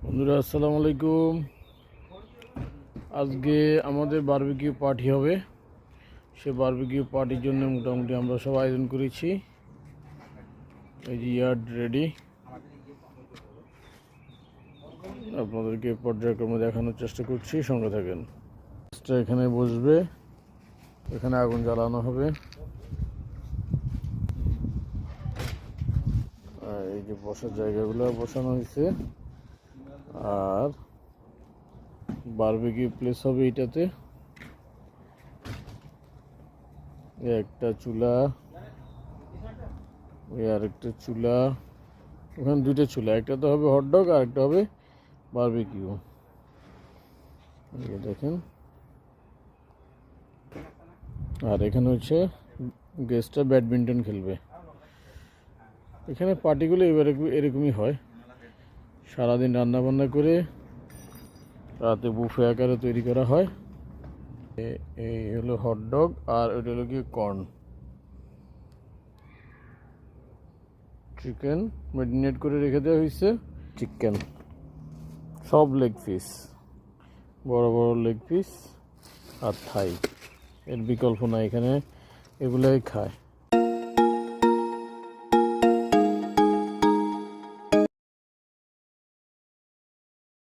বন্ধুরা আসসালামু আলাইকুম। আজকে আমাদের বারবিকিউ পার্টি হবে। সে বারবিকিউ পার্টির জন্য মোটামুটি আমরা সব আয়োজন করেছি। এই যে ইয়ার্ড রেডি, আপনাদেরকে পর্যায়ক্রমে দেখানোর চেষ্টা করছি, সঙ্গে থাকেন। এখানে বসবে, এখানে আগুন জ্বালানো হবে। আর এই যে বসার জায়গাগুলো বসানো হয়েছে, আর বারবিকিউ প্লেস হবে এইটাতে। একটা চুলা, ওই আরেকটা চুলা, ওখানে দুইটা চুলা, একটা তো হবে হটডগ আর একটা হবে বারবিকিউ। দেখেন, আর এখানে হচ্ছে গেস্টরা ব্যাডমিন্টন খেলবে। এখানে পার্টিগুলো এরকমই হয়, সারাদিন রান্না বান্না করে রাতে বুফে আকারে তৈরি করা হয়। এই হলো হটডগ, আর ওইটা হলো কি কর্ন চিকেন ম্যারিনেট করে রেখে দেওয়া হয়েছে। চিকেন সব লেগ পিস, বড় বড় লেগ পিস আর থাই, এর বিকল্প নাই, এখানে এগুলাই খায়।